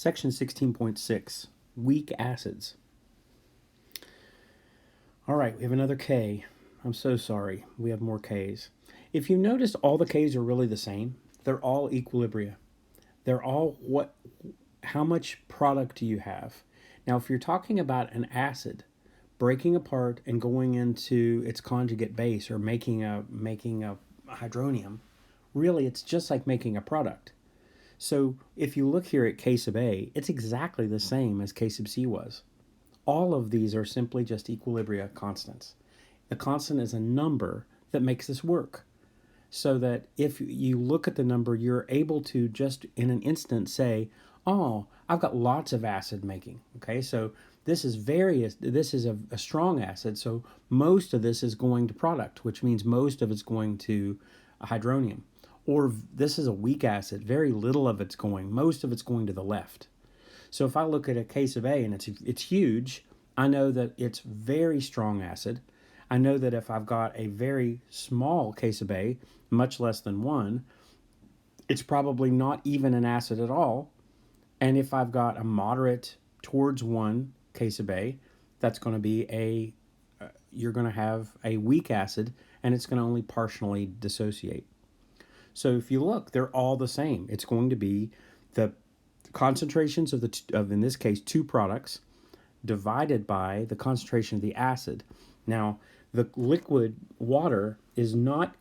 Section 16.6, weak acids. All right, we have another K. I'm so sorry. We have more Ks. If you notice, all the Ks are really the same. They're all equilibria. They're all how much product do you have? Now, if you're talking about an acid breaking apart and going into its conjugate base or making a hydronium, really it's just like making a product. So if you look here at K sub A, it's exactly the same as K sub C was. All of these are simply just equilibria constants. The constant is a number that makes this work. So that if you look at the number, you're able to just in an instant say, oh, I've got lots of acid making. Okay, so this is a strong acid, so most of this is going to product, which means most of it's going to a hydronium. Or this is a weak acid, very little of it's going, most of it's going to the left. So if I look at a K sub A and it's huge, I know that it's very strong acid. I know that if I've got a very small K sub A, much less than 1, it's probably not even an acid at all. And if I've got a moderate towards 1 K sub A, that's going to be you're going to have a weak acid, and it's going to only partially dissociate. So if you look, they're all the same. It's going to be the concentrations of in this case, 2 products divided by the concentration of the acid. Now, the liquid water is not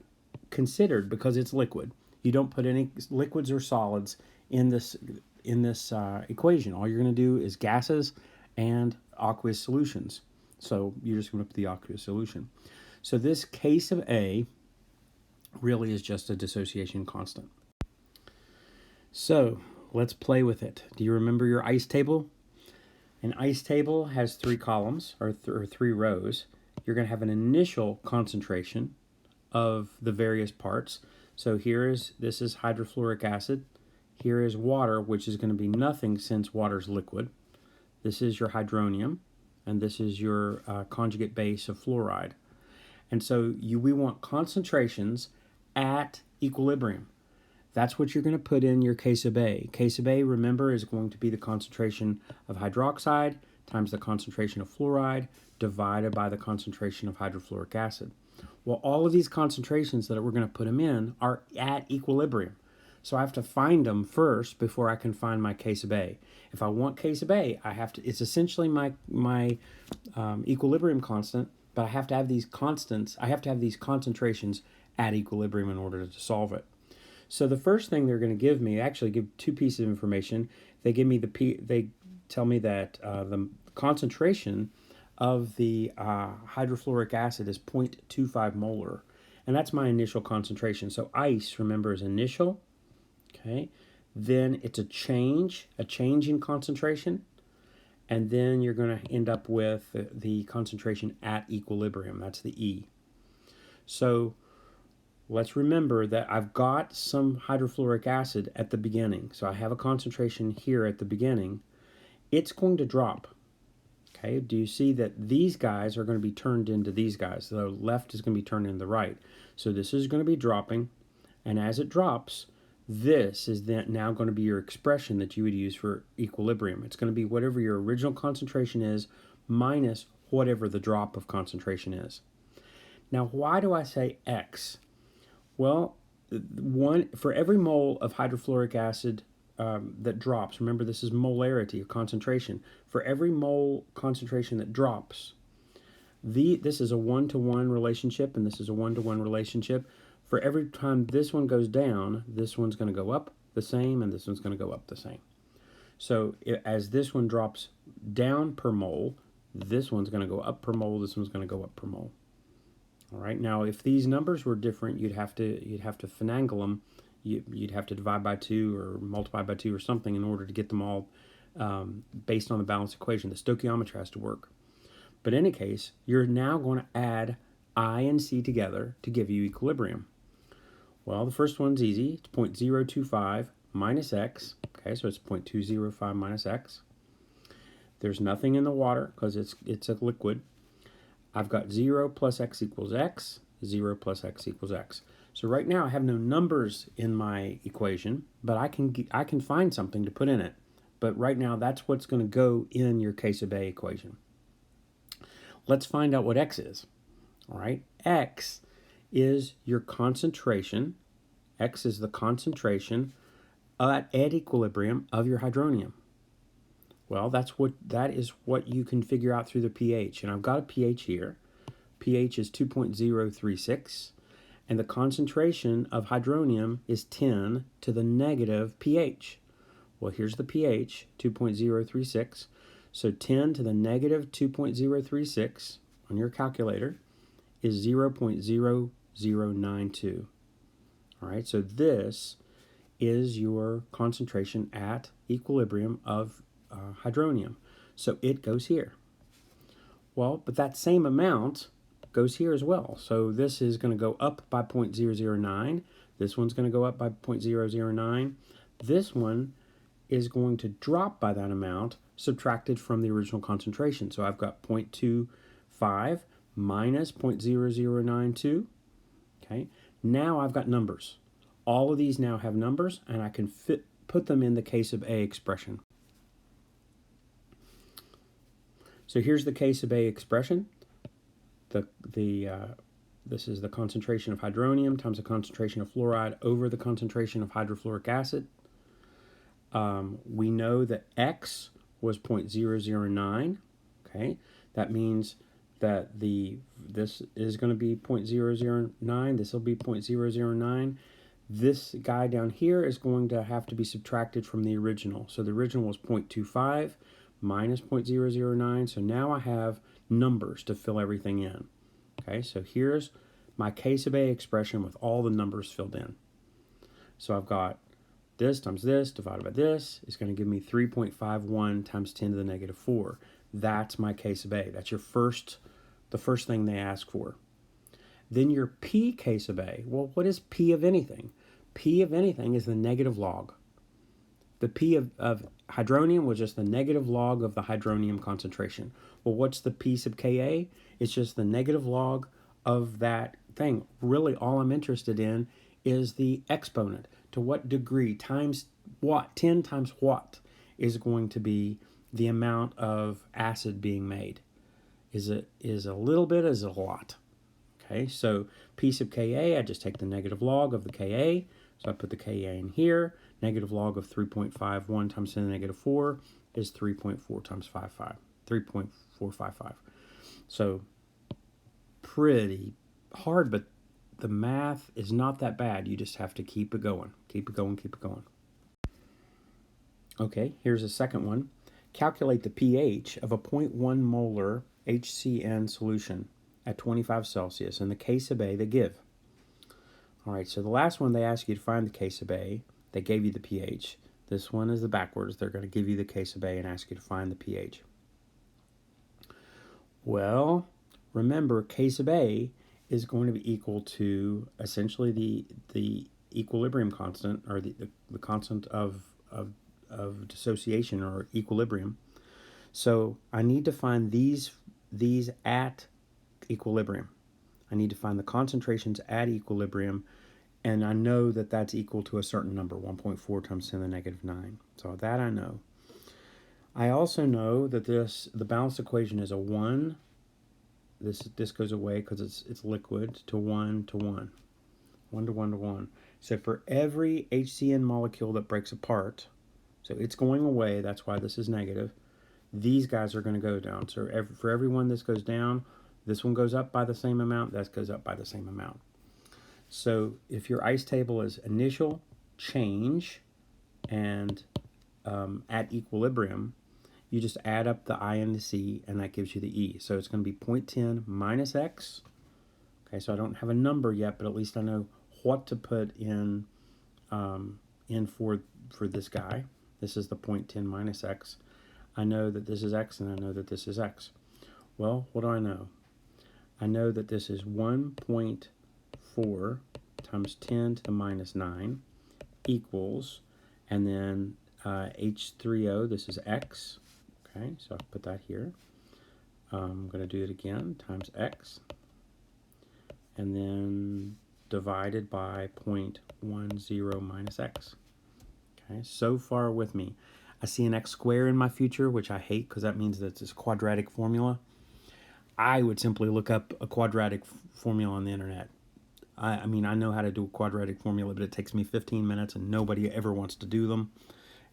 considered because it's liquid. You don't put any liquids or solids in this equation. All you're going to do is gases and aqueous solutions. So you're just going to put the aqueous solution. So this K sub A really is just a dissociation constant. So let's play with it. Do you remember your ice table? An ice table has 3 columns or 3 rows. You're going to have an initial concentration of the various parts. So this is hydrofluoric acid. Here is water, which is going to be nothing since water's liquid. This is your hydronium, and this is your conjugate base of fluoride. And so we want concentrations at equilibrium. That's what you're going to put in your K sub A. K sub A, remember, is going to be the concentration of hydroxide times the concentration of fluoride divided by the concentration of hydrofluoric acid. Well, all of these concentrations that we're going to put them in are at equilibrium. So I have to find them first before I can find my K sub A. If I want K sub A, it's essentially my equilibrium constant, but I have to have these constants, I have to have these concentrations at equilibrium in order to solve it. So the first thing they're going to give me, actually give 2 pieces of information. They tell me that the concentration of the hydrofluoric acid is 0.25 molar, and that's my initial concentration. So ice, remember, is initial. Okay, then it's a change in concentration, and then you're going to end up with the concentration at equilibrium. That's the E. So let's remember that I've got some hydrofluoric acid at the beginning. So I have a concentration here at the beginning. It's going to drop. Okay, do you see that these guys are going to be turned into these guys? The left is going to be turned into the right. So this is going to be dropping, and as it drops, this is then now going to be your expression that you would use for equilibrium. It's going to be whatever your original concentration is minus whatever the drop of concentration is. Now, why do I say X? Well, for every mole of hydrofluoric acid that drops, remember this is molarity or concentration. For every mole concentration that drops, this is a 1-to-1 relationship and this is a 1-to-1 relationship. For every time this one goes down, this one's going to go up the same and this one's going to go up the same. So as this one drops down per mole, this one's going to go up per mole, this one's going to go up per mole. All right, now if these numbers were different, you'd have to finagle them. You'd have to divide by 2 or multiply by 2 or something in order to get them all based on the balanced equation. The stoichiometry has to work. But in any case, you're now going to add I and C together to give you equilibrium. Well, the first one's easy. It's 0.025 minus X. Okay, so it's 0.205 minus X. There's nothing in the water because it's a liquid. I've got 0 plus X equals X, 0 plus X equals X. So right now I have no numbers in my equation, but I can find something to put in it. but right now that's what's going to go in your case of A equation. Let's find out what X is. All right, X is your concentration. X is the concentration at equilibrium of your hydronium. Well, that is what you can figure out through the pH. And I've got a pH here. pH is 2.036, and the concentration of hydronium is 10 to the negative pH. Well, here's the pH, 2.036. So 10 to the negative 2.036 on your calculator is 0.0092. All right, so this is your concentration at equilibrium of hydronium. So it goes here. Well, but that same amount goes here as well. So this is going to go up by 0.009. This one's going to go up by 0.009. This one is going to drop by that amount subtracted from the original concentration. So I've got 0.25 minus 0.0092. Okay, now I've got numbers. All of these now have numbers, and I can put them in the case of A expression. So here's the case of A expression. This is the concentration of hydronium times the concentration of fluoride over the concentration of hydrofluoric acid. We know that X was 0.009. Okay, that means that this is going to be 0.009. This will be 0.009. This guy down here is going to have to be subtracted from the original. So the original was 0.25 minus 0.009. So now I have numbers to fill everything in. Okay, so here's my case of A expression with all the numbers filled in. So I've got this times this divided by this is going to give me 3.51 times 10 to the negative 4. That's my case of A. That's the first thing they ask for. Then your P case of A. Well, what is P of anything? P of anything is the negative log. The P of hydronium was just the negative log of the hydronium concentration. Well, what's the P sub Ka? It's just the negative log of that thing. Really, all I'm interested in is the exponent. To what degree times what? 10 times what is going to be the amount of acid being made? Is a little bit, is it a lot? Okay, so P sub Ka, I just take the negative log of the Ka. So I put the Ka in here. Negative log of 3.51 times 10 to the negative 4 is 3.4 times 3.455. So pretty hard, but the math is not that bad. You just have to keep it going. Keep it going, keep it going. Okay, here's a second one. Calculate the pH of a 0.1 molar HCN solution at 25 Celsius. In the case of A, they give. All right, so the last one they ask you to find the case of A. They gave you the pH. This one is the backwards. They're going to give you the case of A and ask you to find the pH. Well, remember, case of A is going to be equal to essentially the equilibrium constant, or the constant of dissociation or equilibrium. So I need to find these at equilibrium. I need to find the concentrations at equilibrium, and I know that that's equal to a certain number, 1.4 times 10 to the negative 9. So that I know. I also know that the balanced equation is a 1. This goes away because it's liquid, to 1 to 1. 1 to 1 to 1. So for every HCN molecule that breaks apart, so it's going away, that's why this is negative, these guys are going to go down. So for every one this goes down, this one goes up by the same amount, that goes up by the same amount. So if your ice table is initial, change, and at equilibrium, you just add up the I and the C, and that gives you the E. So it's going to be 0.10 minus X. Okay, so I don't have a number yet, but at least I know what to put in for this guy. This is the 0.10 minus X. I know that this is X, and I know that this is X. Well, what do I know? I know that this is 1.4 times 10 to the minus 9 equals, and then H3O, this is X. Okay, so I'll put that here. I'm going to do it again, times X, and then divided by 0.10 minus X. Okay, so far with me. I see an x squared in my future, which I hate because that means that it's a quadratic formula. I would simply look up a quadratic formula on the internet. I mean, I know how to do a quadratic formula, but it takes me 15 minutes and nobody ever wants to do them.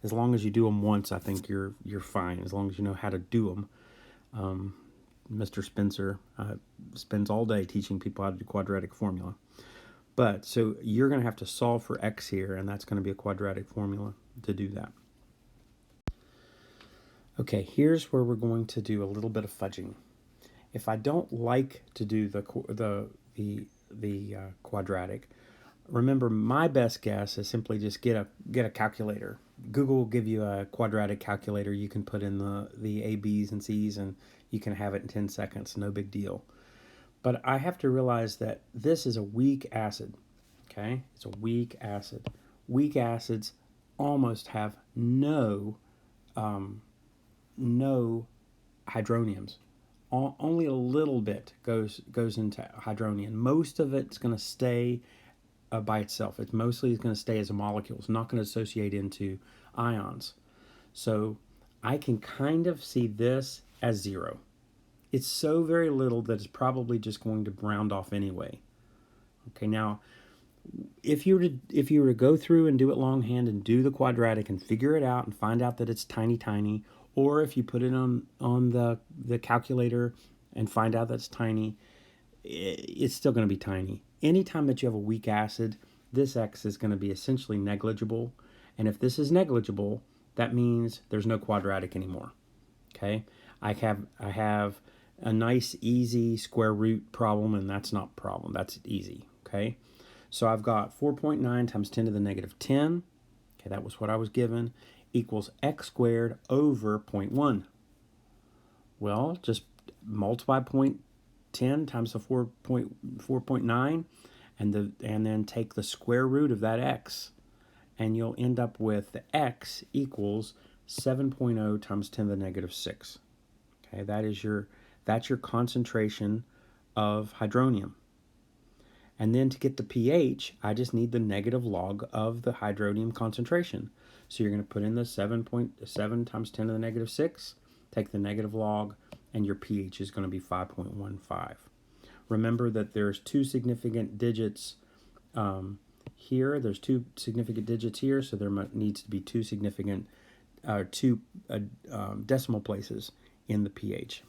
As long as you do them once, I think you're fine, as long as you know how to do them. Mr. Spencer spends all day teaching people how to do quadratic formula. But so you're going to have to solve for x here, and that's going to be a quadratic formula to do that. Okay, here's where we're going to do a little bit of fudging. If I don't like to do the quadratic, remember my best guess is simply just get a calculator. Google will give you a quadratic calculator. You can put in the A, B's, and C's, and you can have it in 10 seconds. No big deal. But I have to realize that this is a weak acid. Okay, it's a weak acid. Weak acids almost have no hydroniums. Only a little bit goes into hydronium. Most of it's going to stay by itself. It's mostly going to stay as a molecule. It's not going to associate into ions. So I can kind of see this as 0. It's so very little that it's probably just going to round off anyway. Okay, now if you were to go through and do it longhand and do the quadratic and figure it out and find out that it's tiny, or if you put it on the calculator and find out that's tiny, it's still going to be tiny. Anytime that you have a weak acid, this x is going to be essentially negligible. And if this is negligible, that means there's no quadratic anymore. Okay, I have a nice easy square root problem, and that's not a problem. That's easy. Okay, so I've got 4.9 times 10 to the negative 10. Okay, that was what I was given, equals x squared over 0.1. Well, just multiply 0.10 times the 4.9 and then take the square root of that x, and you'll end up with the x equals 7.0 times 10 to the negative 6. Okay, that's your concentration of hydronium. And then to get the pH, I just need the negative log of the hydronium concentration. So you're going to put in the 7.7 times 10 to the negative 6, take the negative log, and your pH is going to be 5.15. Remember that there's two significant digits here. There's two significant digits here, so there needs to be two decimal places in the pH.